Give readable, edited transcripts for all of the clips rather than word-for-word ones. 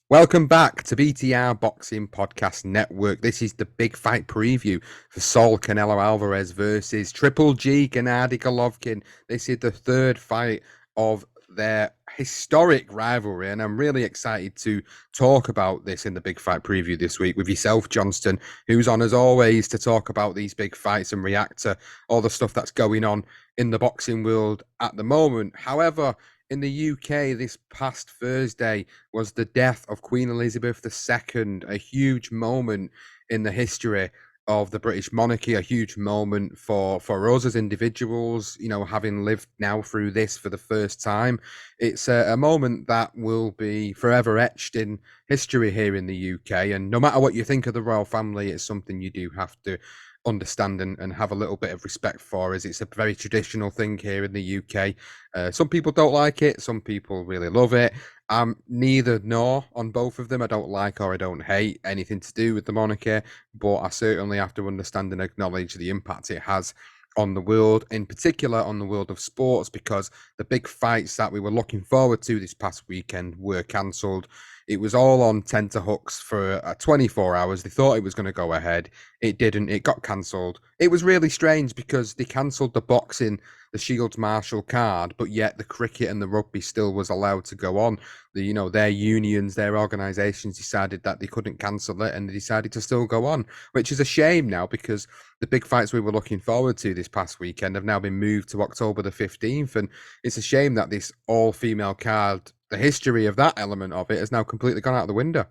Welcome back to BTR Boxing Podcast Network. This is the big fight preview for Saul Canelo Alvarez versus Triple G Gennady Golovkin. This is the third fight of their historic rivalry, and I'm really excited to talk about this in the big fight preview this week with yourself, Johnston, who's on as always to talk about these big fights and react to all the stuff that's going on in the boxing world at the moment. However, in the UK this past Thursday was the death of Queen Elizabeth II, a huge moment in the history of the British monarchy, a huge moment for us as individuals, having lived now through this for the first time. It's a moment that will be forever etched in history here in the UK. And no matter what you think of the royal family, it's something you do have to understand and have a little bit of respect for, as it's a very traditional thing here in the UK. Some people don't like it, some people really love it. I'm neither nor on both of them. I don't like or I don't hate anything to do with the monarchy, but I certainly have to understand and acknowledge the impact it has on the world, in particular on the world of sports, because the big fights that we were looking forward to this past weekend were cancelled. It was all on tenterhooks for 24 hours. They thought it was going to go ahead. It didn't. It got cancelled. It was really strange because they cancelled the boxing, the Shields Marshall card, but yet the cricket and the rugby still was allowed to go on. Their unions, their organisations decided that they couldn't cancel it, and they decided to still go on, which is a shame now because the big fights we were looking forward to this past weekend have now been moved to October the 15th, and it's a shame that this all-female card, the history of that element of it, has now completely gone out the window.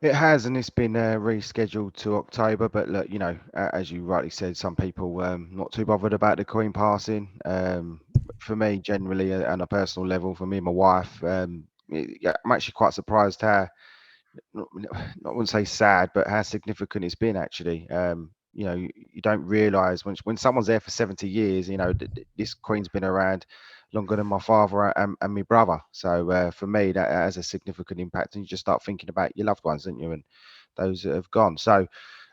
It has, and it's been rescheduled to October. But look, as you rightly said, some people not too bothered about the Queen passing. For me, generally, on a personal level, for me and my wife, yeah, I'm actually quite surprised how, I wouldn't say sad, but how significant it's been actually. You don't realise when someone's there for 70 years. This Queen's been around longer than my father and my brother. So for me, that has a significant impact, and you just start thinking about your loved ones, don't you, and those that have gone. So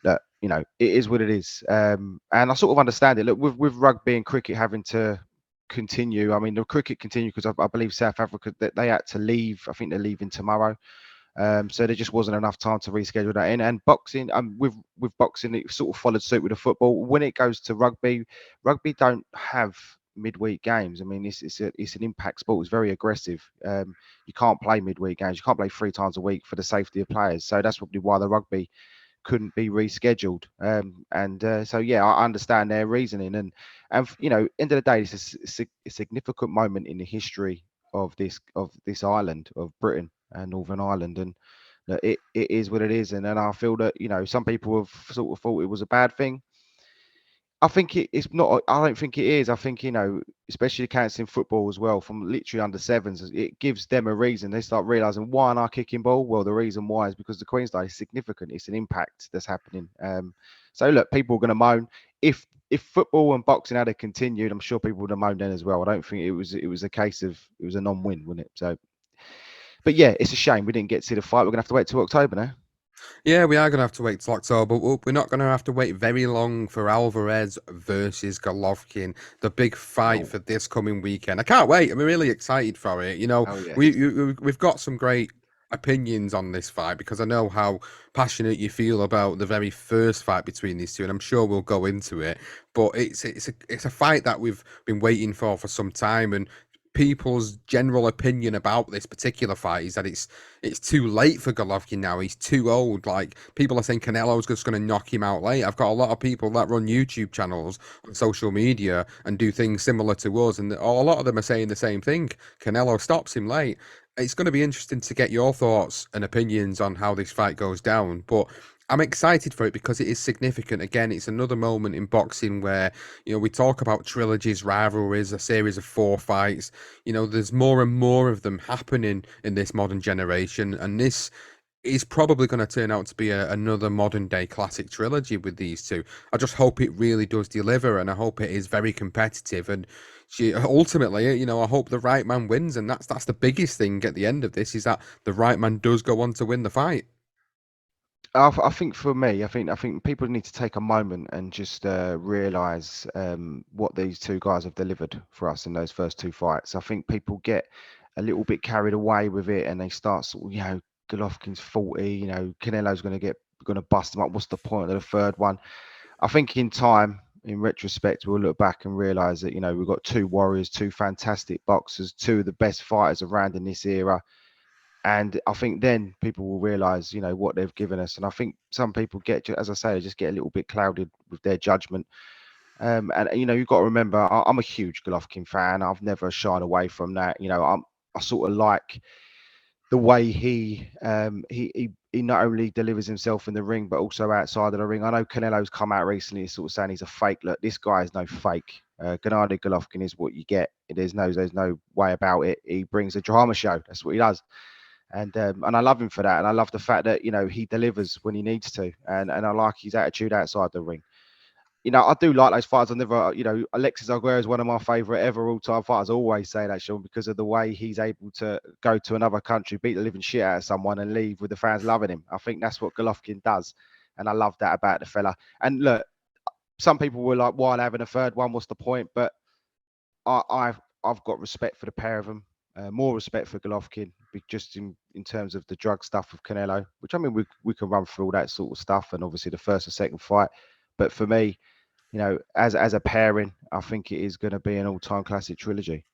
that it is what it is, and I sort of understand it. Look, with rugby and cricket having to continue. I mean, the cricket continue because I believe South Africa that they had to leave. I think they're leaving tomorrow. So there just wasn't enough time to reschedule that in. And boxing, with boxing, it sort of followed suit with the football. When it goes to rugby, rugby don't have midweek games. I mean, it's an impact sport. It's very aggressive. You can't play midweek games. You can't play 3 times a week for the safety of players. So that's probably why the rugby couldn't be rescheduled. So yeah, I understand their reasoning. And end of the day, it's a significant moment in the history of this island of Britain and Northern Ireland, and it is what it is. And then I feel that some people have sort of thought it was a bad thing. I think it's not. I don't think it is. I think especially cancelling football as well from literally under sevens. It gives them a reason. They start realizing why am I kicking ball? Well, the reason why is because the Queen's Day is significant. It's an impact that's happening. So look, people are going to moan if football and boxing had continued. I'm sure people would have moaned then as well. I don't think it was a case of it was a non-win, wasn't it? So, but yeah, it's a shame we didn't get to see the fight. We're gonna have to wait till October now. Yeah, we are going to have to wait till October, but we're not going to have to wait very long for Alvarez versus Golovkin, the big fight Oh, for this coming weekend. I can't wait. I'm really excited for it. oh yes. We've got some great opinions on this fight because I know how passionate you feel about the very first fight between these two, and I'm sure we'll go into it. But it's a fight that we've been waiting for some time, and people's general opinion about this particular fight is that it's too late for Golovkin now. He's too old. Like, people are saying Canelo's just going to knock him out late. I've got a lot of people that run YouTube channels on social media and do things similar to us, and a lot of them are saying the same thing. Canelo stops him late. It's going to be interesting to get your thoughts and opinions on how this fight goes down, but I'm excited for it because it is significant. Again, it's another moment in boxing where, we talk about trilogies, rivalries, a series of 4 fights. There's more and more of them happening in this modern generation, and this is probably going to turn out to be another modern day classic trilogy with these two. I just hope it really does deliver, and I hope it is very competitive. And ultimately, I hope the right man wins, and that's the biggest thing at the end of this, is that the right man does go on to win the fight. I think for me, I think people need to take a moment and just realize what these two guys have delivered for us in those first 2 fights. I think people get a little bit carried away with it, and they start sort of, Golovkin's 40, Canelo's going to bust him up. What's the point of the third one? I think in time, in retrospect, we'll look back and realize that, we've got two warriors, two fantastic boxers, two of the best fighters around in this era. And I think then people will realize, what they've given us. And I think some people get, as I say, they just get a little bit clouded with their judgment. And you've got to remember, I'm a huge Golovkin fan. I've never shied away from that. I sort of like the way he not only delivers himself in the ring, but also outside of the ring. I know Canelo's come out recently sort of saying he's a fake. Look, this guy is no fake. Gennady Golovkin is what you get. There's no way about it. He brings a drama show. That's what he does. And I love him for that. And I love the fact that, he delivers when he needs to. And I like his attitude outside the ring. I do like those fighters. I never, Alexis Aguero is one of my favourite ever all-time fighters. I always say that, Sean, because of the way he's able to go to another country, beat the living shit out of someone, and leave with the fans loving him. I think that's what Golovkin does, and I love that about the fella. And look, some people were like, "Why having a third one? What's the point?" But I've got respect for the pair of them. More respect for Golovkin, just in terms of the drug stuff of Canelo, which I mean we can run through all that sort of stuff, and obviously the first and second fight. But for me, as a pairing, I think it is going to be an all-time classic trilogy.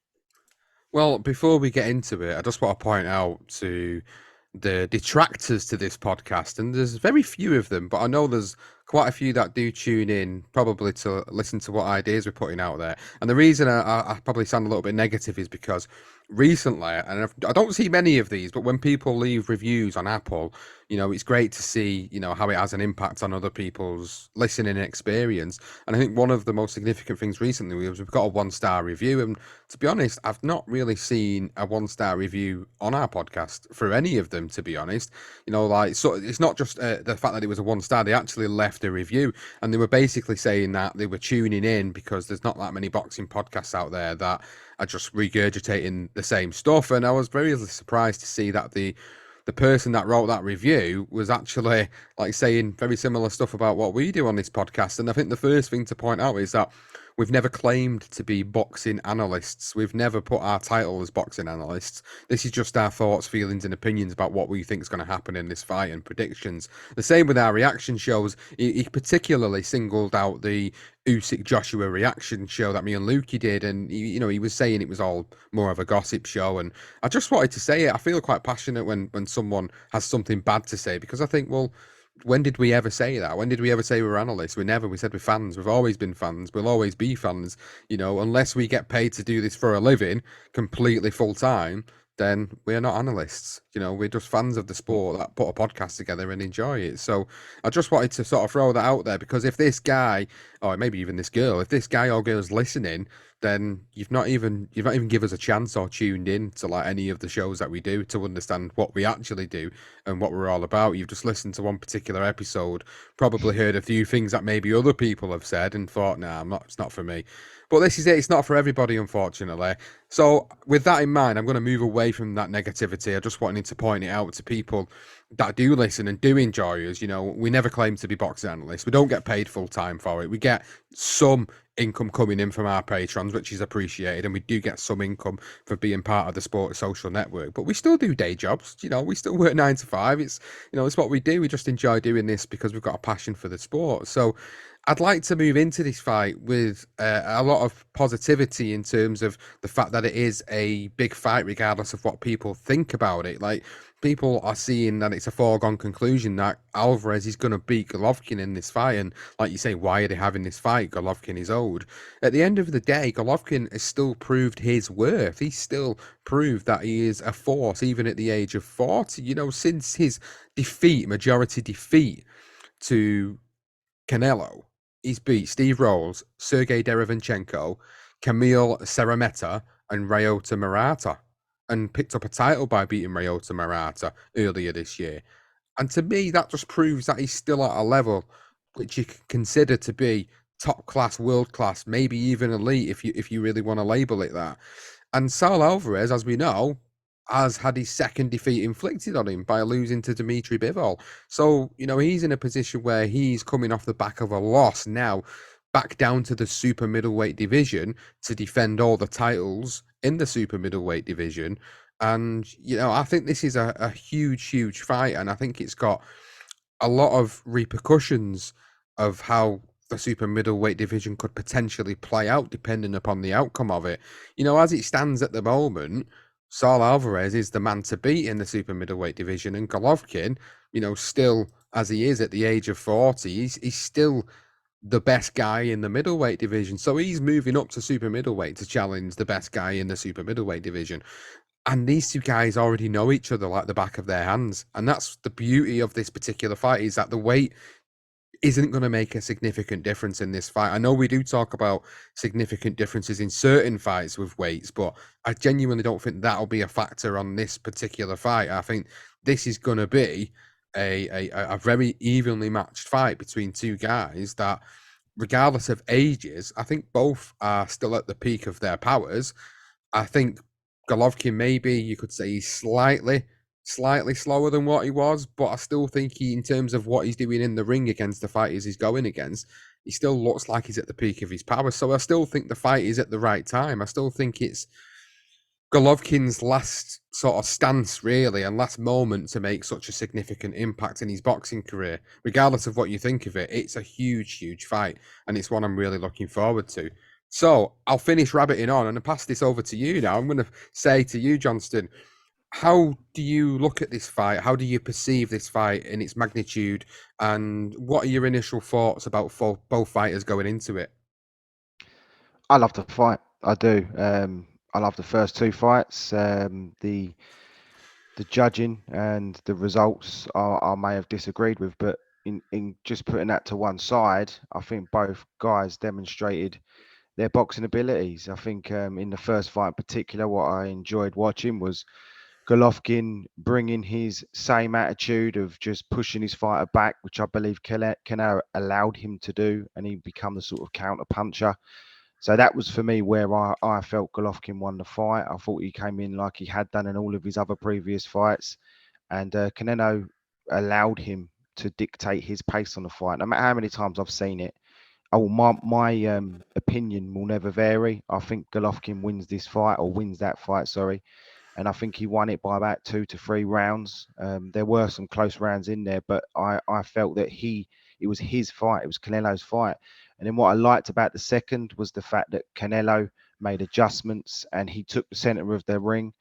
Well, before we get into it, I just want to point out to the detractors to this podcast, and there's very few of them, but I know there's quite a few that do tune in, probably to listen to what ideas we're putting out there. And the reason I probably sound a little bit negative is because recently, and I don't see many of these, but when people leave reviews on Apple, it's great to see, how it has an impact on other people's listening experience. And I think one of the most significant things recently was we've got a 1-star review. And to be honest, I've not really seen a 1-star review on our podcast for any of them, to be honest. So it's not just the fact that it was a 1-star, they actually left a review, and they were basically saying that they were tuning in because there's not that many boxing podcasts out there that are just regurgitating the same stuff. And I was very surprised to see that the person that wrote that review was actually like saying very similar stuff about what we do on this podcast. And I think the first thing to point out is that we've never claimed to be boxing analysts. We've never put our title as boxing analysts. This is just our thoughts, feelings, and opinions about what we think is going to happen in this fight and predictions. The same with our reaction shows. He particularly singled out the Usyk Joshua reaction show that me and Lukey did, and he was saying it was all more of a gossip show. And I just wanted to say it. I feel quite passionate when someone has something bad to say, because I think, well, when did we ever say that? When did we ever say we're analysts? We never. We said we're fans. We've always been fans. We'll always be fans. Unless we get paid to do this for a living, completely full time, then we're not analysts. We're just fans of the sport that put a podcast together and enjoy it. So I just wanted to sort of throw that out there, because if this guy, or maybe even this girl, if this guy or girl's listening, then you've not even give us a chance or tuned in to like any of the shows that we do to understand what we actually do and what we're all about. You've just listened to one particular episode, probably heard a few things that maybe other people have said and thought, nah, it's not for me. But this is it. It's not for everybody, unfortunately. So with that in mind, I'm going to move away from that negativity. I just wanted to point it out to people that do listen and do enjoy us. We never claim to be boxing analysts. We don't get paid full time for it. We get some income coming in from our patrons, which is appreciated, and we do get some income for being part of the Sport Social Network. But we still do day jobs. We still work 9 to 5. It's it's what we do. We just enjoy doing this because we've got a passion for the sport. So I'd like to move into this fight with a lot of positivity in terms of the fact that it is a big fight, regardless of what people think about it. Like, people are seeing that it's a foregone conclusion that Alvarez is going to beat Golovkin in this fight. And like you say, why are they having this fight? Golovkin is old. At the end of the day, Golovkin has still proved his worth. He's still proved that he is a force, even at the age of 40. Since his majority defeat to Canelo, he's beat Steve Rolls, Sergey Derevyanchenko, Kamil Seremeta, and Ryota Murata, and picked up a title by beating Ryota Murata earlier this year. And to me, that just proves that he's still at a level which you can consider to be top class, world class, maybe even elite, if you really want to label it that. And Saul Alvarez, as we know, has had his second defeat inflicted on him by losing to Dmitry Bivol. So, he's in a position where he's coming off the back of a loss now, back down to the super middleweight division to defend all the titles in the super middleweight division. And, I think this is a huge, huge fight. And I think it's got a lot of repercussions of how the super middleweight division could potentially play out depending upon the outcome of it. As it stands at the moment, Saul Alvarez is the man to beat in the super middleweight division, and Golovkin, still as he is at the age of 40, he's still the best guy in the middleweight division. So he's moving up to super middleweight to challenge the best guy in the super middleweight division. And these two guys already know each other like the back of their hands. And that's the beauty of this particular fight, is that the weight isn't going to make a significant difference in this fight. I know we do talk about significant differences in certain fights with weights, but I genuinely don't think that'll be a factor on this particular fight. I think this is going to be a very evenly matched fight between two guys that, regardless of ages, I think both are still at the peak of their powers. I think Golovkin, maybe you could say he's slightly slower than what he was, but I still think he, in terms of what he's doing in the ring against the fighters he's going against, he still looks like he's at the peak of his power. So I still think the fight is at the right time. I still think it's Golovkin's last sort of stance, really, and last moment to make such a significant impact in his boxing career. Regardless of what you think of it, it's a huge, huge fight, and it's one I'm really looking forward to. So I'll finish rabbiting on and pass this over to you now. I'm going to say to you, Johnston, how do you look at this fight? How do you perceive this fight in its magnitude? And what are your initial thoughts about both fighters going into it? I love the fight. I do. I love the first two fights. The judging and the results I may have disagreed with, but in just putting that to one side, I think both guys demonstrated their boxing abilities. I think in the first fight in particular, what I enjoyed watching was Golovkin bringing his same attitude of just pushing his fighter back, which I believe Canelo allowed him to do, and he become the sort of counter puncher. So that was for me where I felt Golovkin won the fight. I thought he came in like he had done in all of his other previous fights, and Canelo allowed him to dictate his pace on the fight. No matter how many times I've seen it, my opinion will never vary. I think Golovkin wins this fight, or wins that fight, sorry, and I think he won it by about 2 to 3 rounds. There were some close rounds in there, but I felt that it was his fight, it was Canelo's fight. And then what I liked about the second was the fact that Canelo made adjustments and he took the center of the ring,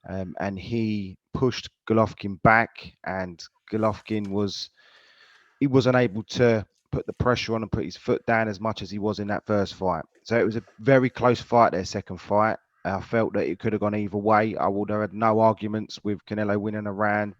and he pushed Golovkin back, and Golovkin wasn't able to put the pressure on and put his foot down as much as he was in that first fight. So it was a very close fight, their second fight. I felt that it could have gone either way. I would have had no arguments with Canelo winning a round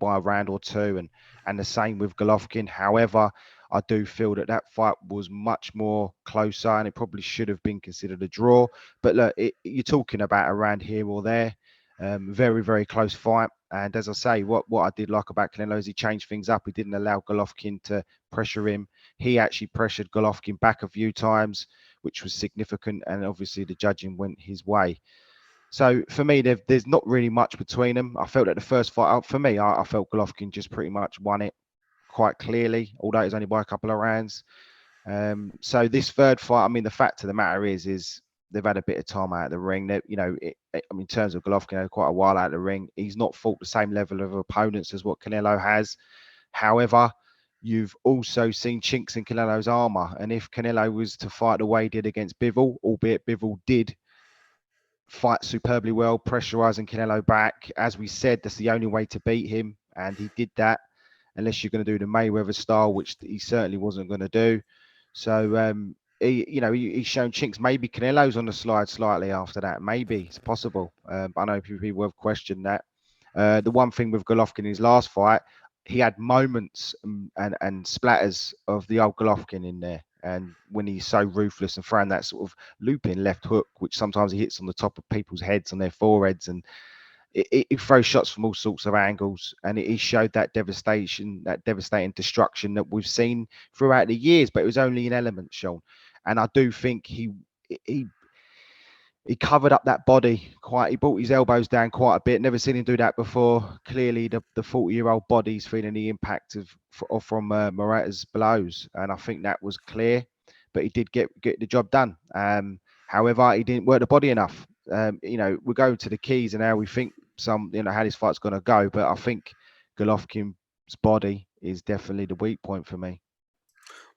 by a round or two, and the same with Golovkin. However, I do feel that that fight was much more closer, and it probably should have been considered a draw. But look, you're talking about a round here or there. Very, very close fight. And as I say, what I did like about Canelo is he changed things up. He didn't allow Golovkin to pressure him. He actually pressured Golovkin back a few times, which was significant. And obviously the judging went his way. So for me, there's not really much between them. I felt that the first fight, for me, I felt Golovkin just pretty much won it quite clearly, although it was only by a couple of rounds. So this third fight, I mean, the fact of the matter is they've had a bit of time out of the ring. That I mean, in terms of Golovkin, quite a while out of the ring. He's not fought the same level of opponents as what Canelo has. However, you've also seen chinks in Canelo's armor, and if Canelo was to fight the way he did against Bivol, albeit Bivol did fight superbly well, pressurizing Canelo back, as we said, that's the only way to beat him, and he did that. Unless you're going to do the Mayweather style, which he certainly wasn't going to do. So he's shown chinks. Maybe Canelo's on the slide slightly after that. Maybe it's possible. I know people have questioned that. The one thing with Golovkin in his last fight, he had moments and splatters of the old Golovkin in there. And when he's so ruthless and throwing that sort of looping left hook, which sometimes he hits on the top of people's heads, on their foreheads, and it throws shots from all sorts of angles, and it showed that devastation, that devastating destruction that we've seen throughout the years. But it was only an element shown, and I do think he covered up that body quite. He brought his elbows down quite a bit. Never seen him do that before. Clearly, the 40-year-old body's feeling the impact from Morata's blows, and I think that was clear. But he did get the job done. However, he didn't work the body enough. We go to the keys and how we think how this fight's going to go, but I think Golovkin's body is definitely the weak point for me.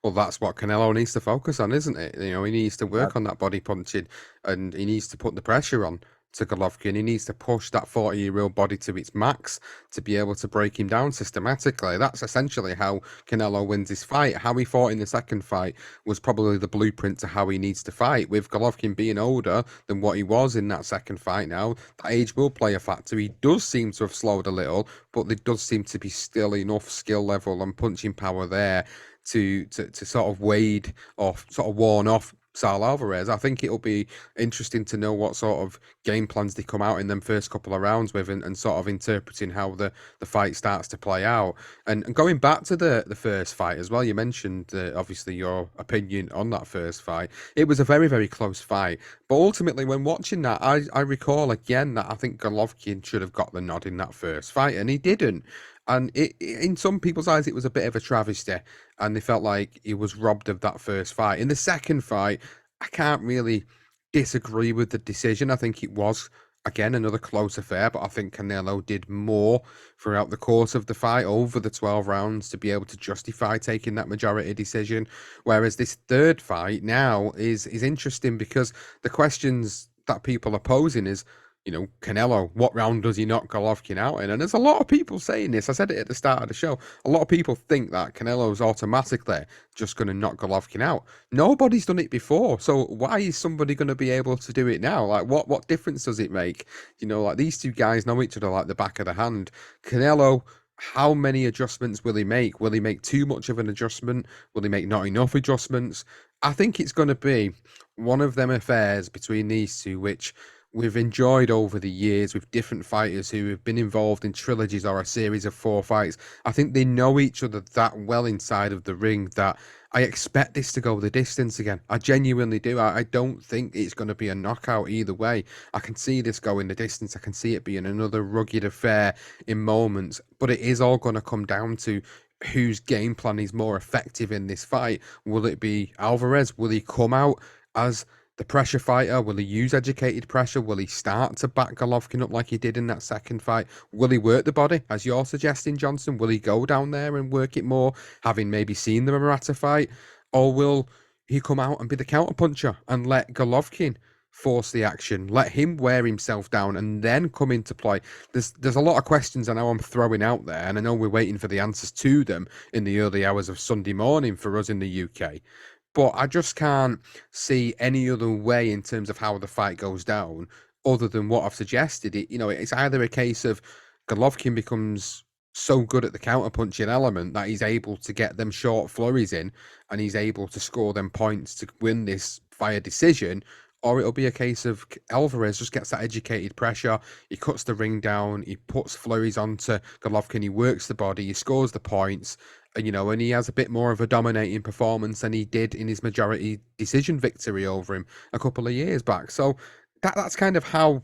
Well, that's what Canelo needs to focus on, isn't it? He needs to Uh, work on that body punching, and he needs to put the pressure on to Golovkin. He needs to push that 40-year-old body to its max to be able to break him down systematically. That's essentially how Canelo wins his fight. How he fought in the second fight was probably the blueprint to how he needs to fight. With Golovkin being older than what he was in that second fight now, that age will play a factor. He does seem to have slowed a little, but there does seem to be still enough skill level and punching power there to sort of wade off, sort of warn off Sal Alvarez. I think it'll be interesting to know what sort of game plans they come out in them first couple of rounds with, and sort of interpreting how the fight starts to play out. And going back to the first fight as well, you mentioned obviously your opinion on that first fight. It was a very, very close fight. But ultimately, when watching that, I recall again that I think Golovkin should have got the nod in that first fight, and he didn't. And in some people's eyes, it was a bit of a travesty, and they felt like he was robbed of that first fight. In the second fight, I can't really disagree with the decision. I think it was again another close affair, but I think Canelo did more throughout the course of the fight over the 12 rounds to be able to justify taking that majority decision. Whereas this third fight now is interesting because the questions that people are posing is, Canelo, what round does he knock Golovkin out in? And there's a lot of people saying this. I said it at the start of the show. A lot of people think that Canelo's automatically just going to knock Golovkin out. Nobody's done it before. So why is somebody going to be able to do it now? Like, what difference does it make? Like these two guys know each other like the back of the hand. Canelo, how many adjustments will he make? Will he make too much of an adjustment? Will he make not enough adjustments? I think it's going to be one of them affairs between these two, which we've enjoyed over the years with different fighters who have been involved in trilogies or a series of 4 fights. I think they know each other that well inside of the ring that I expect this to go the distance again. I genuinely do. I don't think it's going to be a knockout either way. I can see this going the distance. I can see it being another rugged affair in moments, but it is all going to come down to whose game plan is more effective in this fight. Will it be Alvarez? Will he come out as the pressure fighter? Will he use educated pressure? Will he start to back Golovkin up like he did in that second fight? Will he work the body, as you're suggesting, Johnston? Will he go down there and work it more, having maybe seen the Murata fight? Or will he come out and be the counterpuncher and let Golovkin force the action, let him wear himself down and then come into play? There's a lot of questions I know I'm throwing out there, and I know we're waiting for the answers to them in the early hours of Sunday morning for us in the UK. But I just can't see any other way in terms of how the fight goes down other than what I've suggested. It's either a case of Golovkin becomes so good at the counterpunching element that he's able to get them short flurries in and he's able to score them points to win this via decision, or it'll be a case of Alvarez just gets that educated pressure, he cuts the ring down, he puts flurries onto Golovkin, he works the body, he scores the points, and he has a bit more of a dominating performance than he did in his majority decision victory over him a couple of years back. So that's kind of how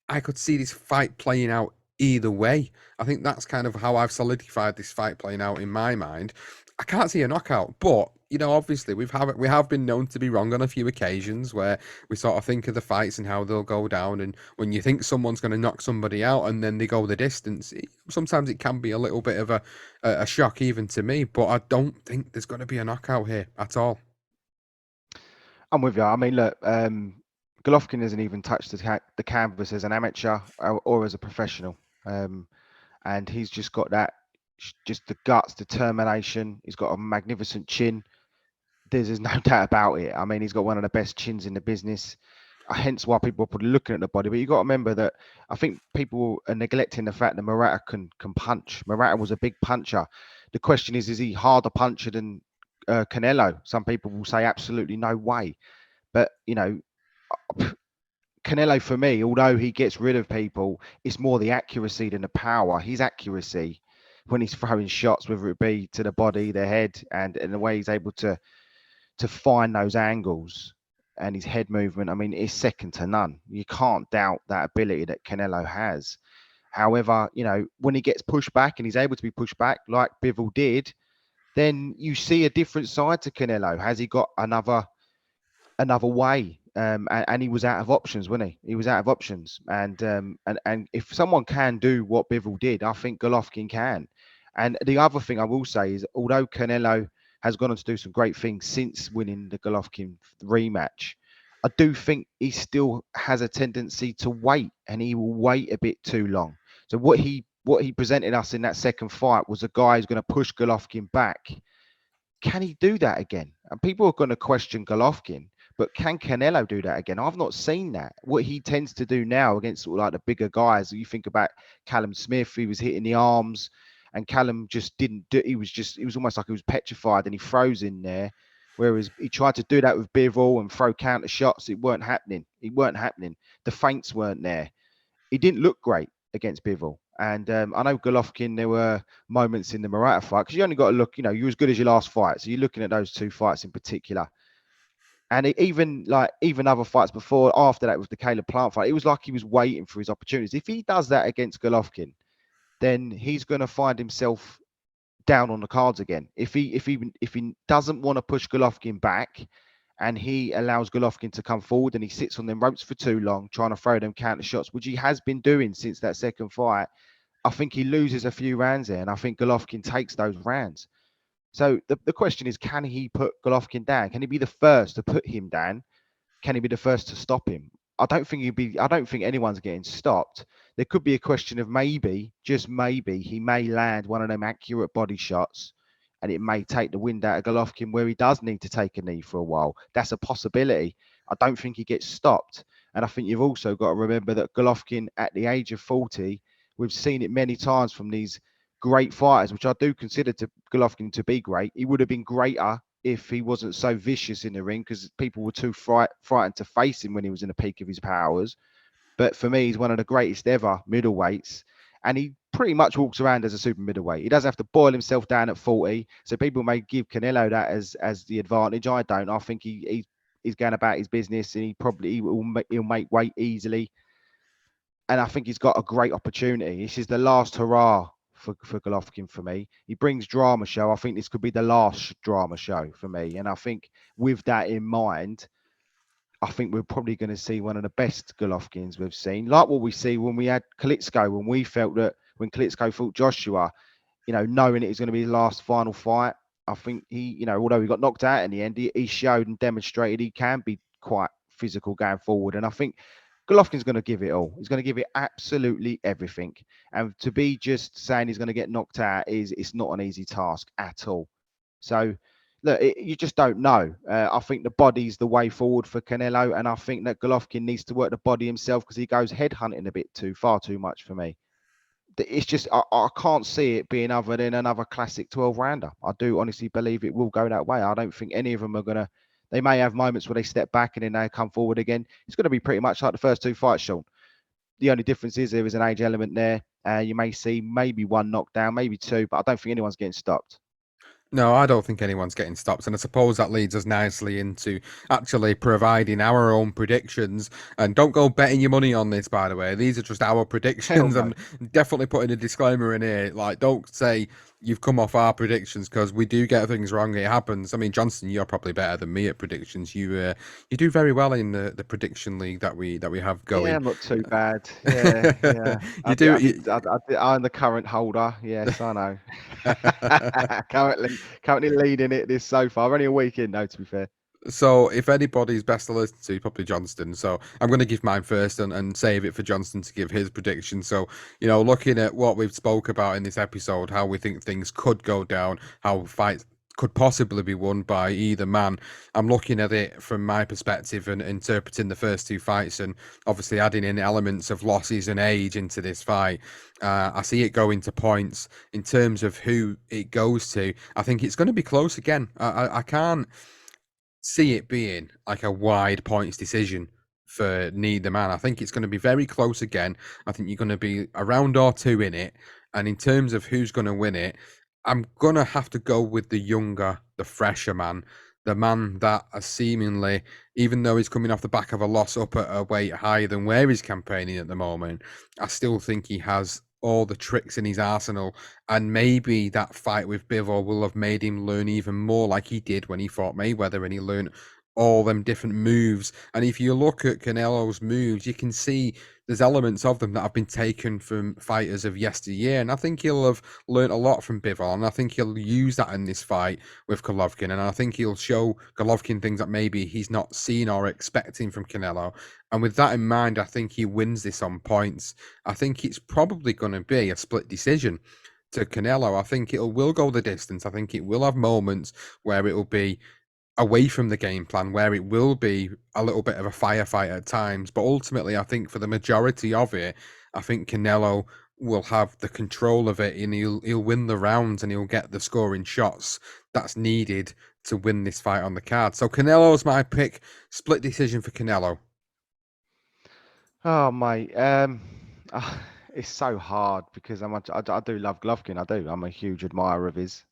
I could see this fight playing out either way. I think that's kind of how I've solidified this fight playing out in my mind. I can't see a knockout, but obviously we have been known to be wrong on a few occasions where we sort of think of the fights and how they'll go down, and when you think someone's going to knock somebody out and then they go the distance, sometimes it can be a little bit of a shock even to me. But I don't think there's going to be a knockout here at all. I'm with you. I mean, look, Golovkin hasn't even touched the canvas as an amateur or as a professional, and he's just got just the guts, determination. He's got a magnificent chin. There's no doubt about it. I mean, he's got one of the best chins in the business. Hence why people are probably looking at the body. But you got to remember that I think people are neglecting the fact that Murata can punch. Murata was a big puncher. The question is he harder puncher than Canelo? Some people will say absolutely no way. But Canelo for me, although he gets rid of people, it's more the accuracy than the power. His accuracy when he's throwing shots, whether it be to the body, the head, and the way he's able to find those angles and his head movement, I mean, is second to none. You can't doubt that ability that Canelo has. However, when he gets pushed back and he's able to be pushed back like Bivol did, then you see a different side to Canelo. Has he got another way and he was out of options, wasn't he? He was out of options, and if someone can do what Bivol did, I think Golovkin can. And the other thing I will say is, although Canelo has gone on to do some great things since winning the Golovkin rematch, I do think he still has a tendency to wait, and he will wait a bit too long. So what he presented us in that second fight was a guy who's going to push Golovkin back. Can he do that again? And people are going to question Golovkin, but can Canelo do that again? I've not seen that. What he tends to do now against sort of like the bigger guys, you think about Callum Smith, he was hitting the arms, and Callum just didn't do. He was almost like he was petrified, and he froze in there. Whereas he tried to do that with Bivol and throw counter shots, it weren't happening. It weren't happening. The feints weren't there. He didn't look great against Bivol. And I know Golovkin, there were moments in the Murata fight, because you only got to look, you're as good as your last fight. So you're looking at those two fights in particular. And even other fights before, after that, with the Caleb Plant fight, it was like he was waiting for his opportunities. If he does that against Golovkin, then he's going to find himself down on the cards again. If he doesn't want to push Golovkin back, and he allows Golovkin to come forward and he sits on them ropes for too long, trying to throw them counter shots, which he has been doing since that second fight, I think he loses a few rounds there, and I think Golovkin takes those rounds. So the question is, can he put Golovkin down? Can he be the first to put him down? Can he be the first to stop him? I don't think anyone's getting stopped. There could be a question of maybe, just maybe, he may land one of them accurate body shots, and it may take the wind out of Golovkin where he does need to take a knee for a while. That's a possibility. I don't think he gets stopped. And I think you've also got to remember that Golovkin, at the age of 40, we've seen it many times from these great fighters, which I do consider Golovkin to be great. He would have been greater if he wasn't so vicious in the ring, because people were too frightened to face him when he was in the peak of his powers. But for me, he's one of the greatest ever middleweights, and he pretty much walks around as a super middleweight. He doesn't have to boil himself down at 40. So people may give Canelo that as the advantage. I don't. I think he's going about his business, and he'll make weight easily. And I think he's got a great opportunity. This is the last hurrah for Golovkin for me. He brings drama show. I think this could be the last drama show for me. And I think with that in mind, I think we're probably going to see one of the best Golovkins we've seen, like what we see when we had Klitschko, when we felt that when Klitschko fought Joshua, knowing it was going to be his last final fight. I think he, although he got knocked out in the end, he showed and demonstrated he can be quite physical going forward. And I think Golovkin's going to give it all. He's going to give it absolutely everything. And to be just saying he's going to get knocked out it's not an easy task at all. So look, you just don't know. I think the body's the way forward for Canelo, and I think that Golovkin needs to work the body himself, because he goes headhunting a bit far too much for me. It's just I can't see it being other than another classic 12 rounder. I do honestly believe it will go that way. I don't think any of them are gonna. They may have moments where they step back and then they come forward again. It's going to be pretty much like the first two fights, Sean. The only difference is there is an age element there. You may see maybe one knockdown, maybe two, but I don't think anyone's getting stopped. No, I don't think anyone's getting stopped. And I suppose that leads us nicely into actually providing our own predictions. And don't go betting your money on this, by the way. These are just our Hell predictions. no. I'm definitely putting a disclaimer in here. Like, don't say you've come off our predictions, because we do get things wrong. It happens. I mean, Johnston, you're probably better than me at predictions. You do very well in the prediction league that we have Yeah, going. I'm not too bad. Yeah, yeah. You do. I'm the current holder. Yes, I know. currently leading it this so far. Only a week in, though, to be fair. So if anybody's best to listen to, probably Johnston. So I'm going to give mine first and save it for Johnston to give his prediction. So, looking at what we've spoke about in this episode, how we think things could go down, how fights could possibly be won by either man. I'm looking at it from my perspective and interpreting the first two fights, and obviously adding in elements of losses and age into this fight. I see it going to points. In terms of who it goes to, I think it's going to be close again. I can't see it being like a wide points decision for neither man. I think it's going to be very close again. I think you're going to be a round or two in it. And in terms of who's going to win it, I'm going to have to go with the younger, the fresher man. The man that has seemingly, even though he's coming off the back of a loss up at a weight higher than where he's campaigning at the moment, I still think he has all the tricks in his arsenal, and maybe that fight with Bivol will have made him learn even more, like he did when he fought Mayweather, and he learned all them different moves. And if you look at Canelo's moves, you can see there's elements of them that have been taken from fighters of yesteryear. And I think he'll have learnt a lot from Bivol, and I think he'll use that in this fight with Golovkin. And I think he'll show Golovkin things that maybe he's not seen or expecting from Canelo. And with that in mind, I think he wins this on points. I think it's probably going to be a split decision to Canelo. I think it will go the distance. I think it will have moments where it will be away from the game plan, where it will be a little bit of a firefight at times. But ultimately, I think for the majority of it, I think Canelo will have the control of it, and he'll win the rounds, and he'll get the scoring shots that's needed to win this fight on the card. So Canelo's my pick. Split decision for Canelo. Oh, mate. It's so hard because I do love Golovkin. I do. I'm a huge admirer of his.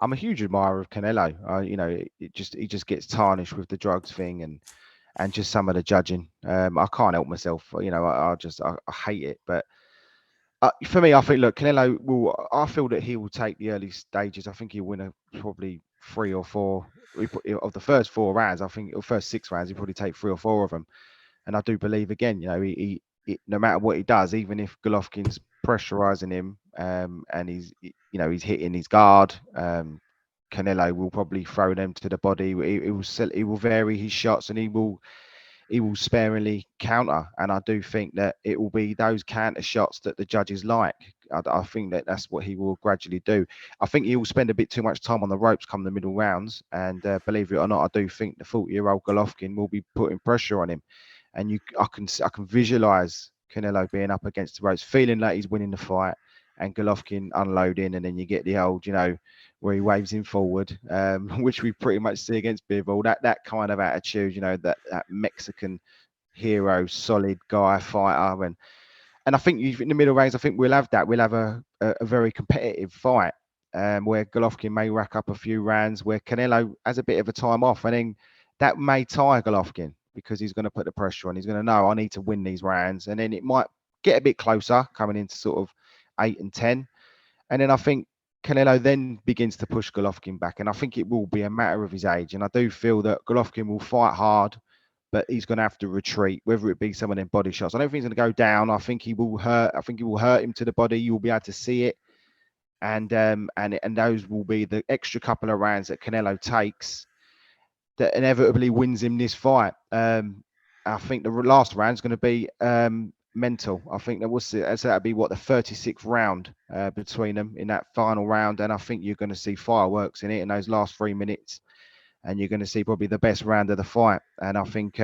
I'm a huge admirer of Canelo. He just gets tarnished with the drugs thing and just some of the judging. I can't help myself. I hate it. But for me, I think look, Canelo will. I feel that he will take the early stages. I think he'll win probably three or four of the first 4 rounds. I think or first 6 rounds, he'll probably take 3 or 4 of them. And I do believe again, no matter what he does, even if Golovkin's pressurizing him, and he's hitting his guard, Canelo will probably throw them to the body. He will vary his shots, and he will sparingly counter. And I do think that it will be those counter shots that the judges like. I think that that's what he will gradually do. I think he will spend a bit too much time on the ropes come the middle rounds. And believe it or not, I do think the 40-year-old Golovkin will be putting pressure on him. And I can visualize Canelo being up against the ropes, feeling like he's winning the fight, and Golovkin unloading, and then you get the old, where he waves him forward, which we pretty much see against Bivol. That kind of attitude, that Mexican hero, solid guy, fighter, and I think in the middle range, I think we'll have that. We'll have a very competitive fight, where Golovkin may rack up a few rounds, where Canelo has a bit of a time off, and then that may tire Golovkin because he's going to put the pressure on. He's going to know I need to win these rounds, and then it might get a bit closer coming into sort of 8 and 10, and then I think Canelo then begins to push Golovkin back, and I think it will be a matter of his age, and I do feel that Golovkin will fight hard, but he's going to have to retreat, whether it be some of them body shots. I don't think he's going to go down. I think he will hurt. I think he will hurt him to the body. You will be able to see it, and those will be the extra couple of rounds that Canelo takes that inevitably wins him this fight. I think the last round is going to be mental. I think that'll be the 36th round between them in that final round, and I think you're going to see fireworks in it in those last 3 minutes, and you're going to see probably the best round of the fight. And I think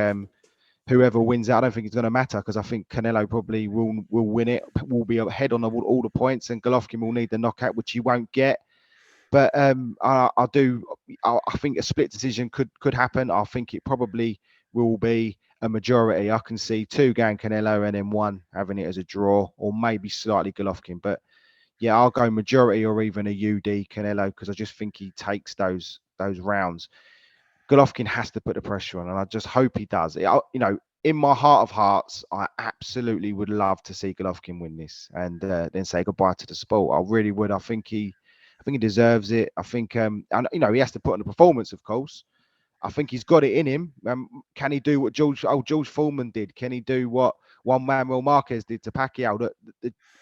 whoever wins out, I don't think it's going to matter, because I think Canelo probably will win it, will be ahead on all the points, and Golovkin will need the knockout, which he won't get. But I think a split decision could happen. I think it probably will be a majority. I can see 2 going Canelo and then 1 having it as a draw, or maybe slightly Golovkin. But yeah, I'll go majority or even a UD Canelo, because I just think he takes those rounds. Golovkin has to put the pressure on, and I just hope he does. In my heart of hearts, I absolutely would love to see Golovkin win this and then say goodbye to the sport. I really would. I think he deserves it. I think, and he has to put on a performance, of course. I think he's got it in him. Can he do what George Foreman did? Can he do what Juan Manuel Marquez did to Pacquiao?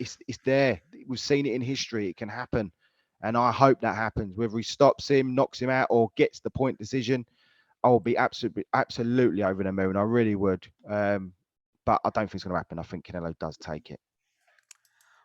It's there. We've seen it in history. It can happen. And I hope that happens. Whether he stops him, knocks him out, or gets the point decision, I will be absolutely over the moon. I really would. But I don't think it's going to happen. I think Canelo does take it.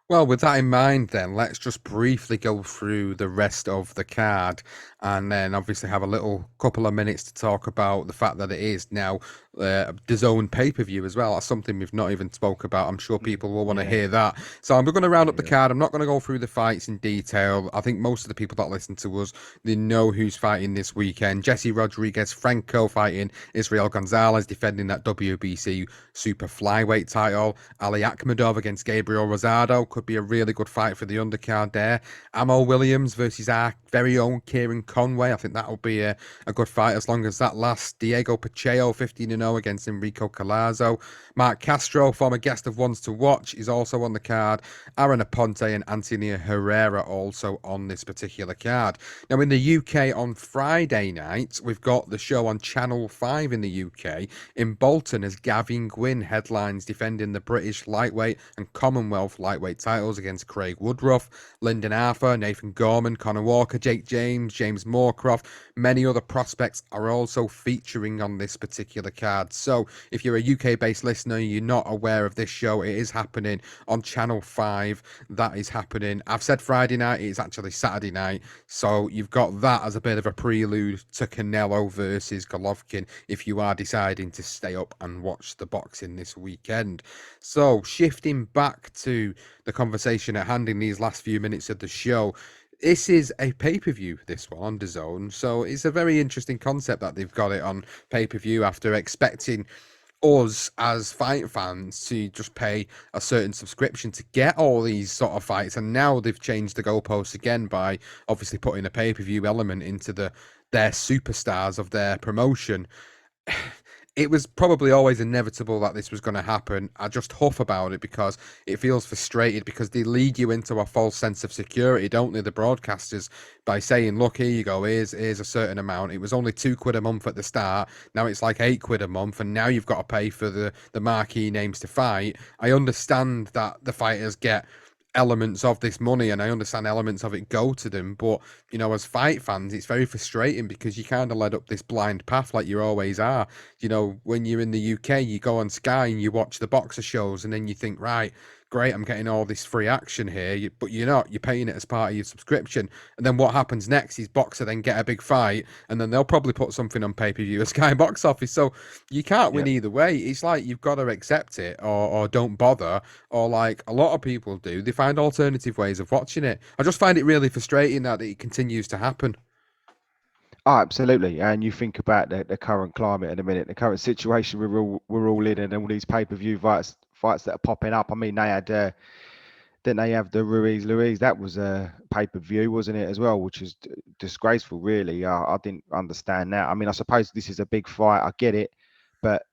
Well, with that in mind, then let's just briefly go through the rest of the card, and then obviously have a little couple of minutes to talk about the fact that it is now DAZN pay-per-view as well. That's something we've not even spoke about. I'm sure people will want to hear that. So I'm going to round up the card. I'm not going to go through the fights in detail. I think most of the people that listen to us, they know who's fighting this weekend. Jesse Rodriguez Franco fighting Israel Gonzalez, defending that WBC super flyweight title. Ali Akhmedov against Gabriel Rosado. Could could be a really good fight for the undercard there. Amo Williams versus our very own Kieran Conway. I think that'll be a good fight as long as that lasts. Diego Pacheco, 15-0 against Enrico Colazo. Mark Castro, former guest of Ones to Watch, is also on the card. Aaron Aponte and Antonio Herrera also on this particular card. Now, in the UK on Friday night, we've got the show on Channel 5 in the UK in Bolton as Gavin Gwynn headlines defending the British lightweight and Commonwealth lightweight titles against Craig Woodruff, Lyndon Arthur, Nathan Gorman, Conor Walker, Jake James, James Moorcroft. Many other prospects are also featuring on this particular card. So if you're a UK-based listener, you're not aware of this show, it is happening on Channel 5. That is happening. I've said Friday night, it's actually Saturday night. So you've got that as a bit of a prelude to Canelo versus Golovkin if you are deciding to stay up and watch the boxing this weekend. So shifting back to the conversation at hand in these last few minutes of the show, this is a pay-per-view, this one, on DAZN. So it's a very interesting concept that they've got it on pay-per-view after expecting us as fight fans to just pay a certain subscription to get all these sort of fights, and now they've changed the goalposts again by obviously putting a pay-per-view element into their superstars of their promotion. It was probably always inevitable that this was going to happen. I just huff about it because it feels frustrated because they lead you into a false sense of security, don't they, the broadcasters, by saying, look, here you go, here's a certain amount. It was only £2 a month at the start. Now it's like £8 a month, and now you've got to pay for the marquee names to fight. I understand that the fighters get elements of this money and I understand elements of it go to them, but as fight fans it's very frustrating because you kind of led up this blind path like you always are. When you're in the UK, you go on Sky and you watch the boxer shows and then you think, right, great, I'm getting all this free action here, but you're not, you're paying it as part of your subscription. And then what happens next is boxer then get a big fight and then they'll probably put something on pay-per-view at Sky Box Office. So you can't win Yep. either way. It's like you've got to accept it or don't bother, or like a lot of people do, they find alternative ways of watching it. I just find it really frustrating that it continues to happen. Oh, absolutely. And you think about the current climate in a minute, the current situation we're all in, and all these pay-per-view fights that are popping up. I mean, they had didn't they have the Ruiz? That was a pay-per-view, wasn't it, as well? Which is disgraceful, really. I didn't understand that. I mean, I suppose this is a big fight. I get it, but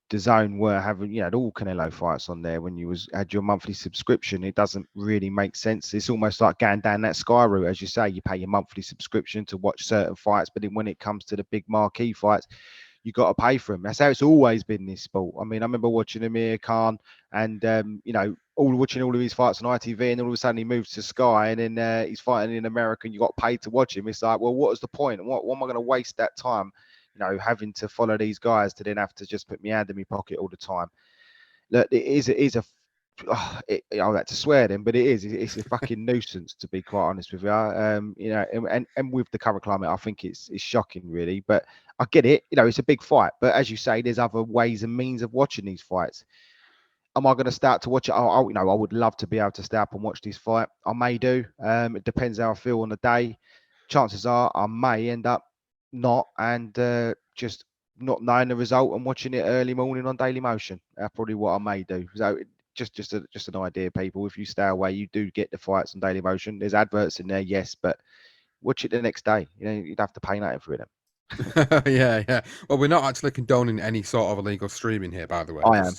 the Zone were having all Canelo fights on there when you had your monthly subscription. It doesn't really make sense. It's almost like going down that Sky route, as you say. You pay your monthly subscription to watch certain fights, but then when it comes to the big marquee fights, you got to pay for them. That's how it's always been in this sport. I mean, I remember watching Amir Khan and watching all of his fights on ITV, and all of a sudden he moves to Sky, and then he's fighting in America, and you got paid to watch him. It's like, well, what is the point? What am I going to waste that time, having to follow these guys to then have to just put my hand in my pocket all the time? Look, I like to swear then, but it's a fucking nuisance, to be quite honest with you. And with the current climate, I think it's shocking, really. But I get it. It's a big fight. But as you say, there's other ways and means of watching these fights. Am I going to start to watch it? I would love to be able to stay up and watch this fight. I may do. It depends how I feel on the day. Chances are I may end up not, and just not knowing the result and watching it early morning on Daily Motion. That's probably what I may do. So just an idea, people. If you stay away, you do get the fights on Daily Motion. There's adverts in there, yes, but watch it the next day. You'd have to pay nothing for it. Yeah. Well, we're not actually condoning any sort of illegal streaming here, by the way. I am.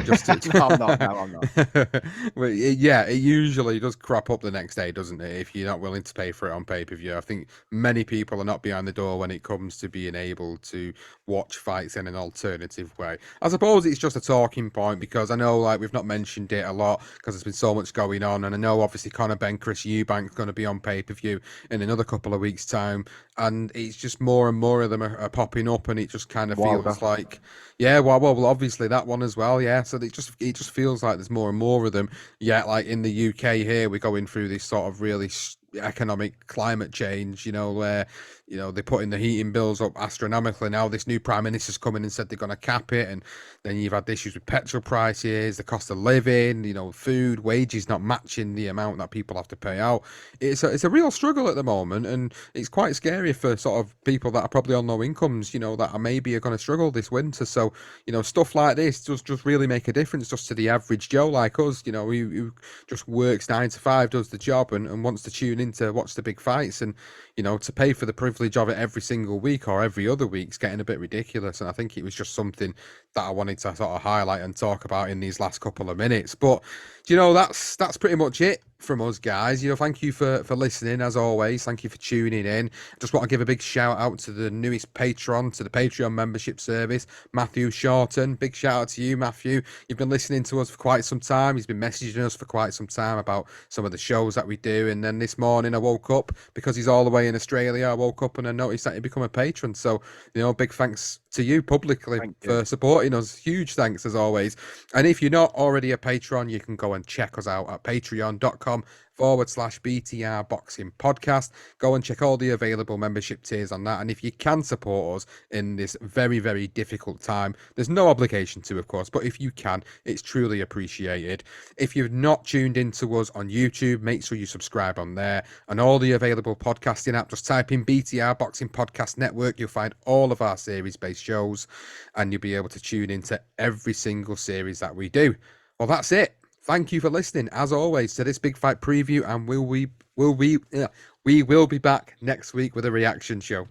Just to. I'm not. No, I'm not. Well, yeah, it usually does crop up the next day, doesn't it? If you're not willing to pay for it on pay-per-view, I think many people are not behind the door when it comes to being able to watch fights in an alternative way. I suppose it's just a talking point because I know, like, we've not mentioned it a lot because there's been so much going on, and I know obviously Conor Ben, Chris Eubank's going to be on pay-per-view in another couple of weeks' time, and it's just more and more of them are popping up, and it just kind of Wilder. feels like, yeah, well, obviously that one as well, yeah. So it just feels like there's more and more of them. Yeah, like in the UK here, we're going through this sort of really economic climate change, where, they're putting the heating bills up astronomically. Now this new prime minister's come in and said they're going to cap it. And then you've had issues with petrol prices, the cost of living, food, wages not matching the amount that people have to pay out. It's a real struggle at the moment. And it's quite scary for sort of people that are probably on low incomes, that are maybe are going to struggle this winter. So, stuff like this does just really make a difference just to the average Joe like us, who just works 9 to 5, does the job, and wants to tune in to watch the big fights. And, to pay for the privilege of it every single week or every other week's getting a bit ridiculous. And I think it was just something that I wanted to sort of highlight and talk about in these last couple of minutes. But, that's pretty much it from us, guys. Thank you for listening, as always. Thank you for tuning in. I just want to give a big shout out to the newest patron, to the Patreon membership service, Matthew Shorten. Big shout out to you, Matthew. You've been listening to us for quite some time. He's been messaging us for quite some time about some of the shows that we do. And then this morning I woke up, because he's all the way in Australia, I woke up and I noticed that he'd become a patron. So, big thanks to you publicly Thank you. for supporting us. Huge thanks, as always. And if you're not already a patron, you can go and check us out at patreon.com/BTR Boxing Podcast. Go and check all the available membership tiers on that. And if you can support us in this very, very difficult time, there's no obligation to, of course, but if you can, it's truly appreciated. If you've not tuned into us on YouTube, make sure you subscribe on there, and all the available podcasting apps. Just type in BTR Boxing Podcast Network. You'll find all of our series-based shows, and you'll be able to tune into every single series that we do. Well, that's it. Thank you for listening, as always, to this big fight preview, and we will be back next week with a reaction show.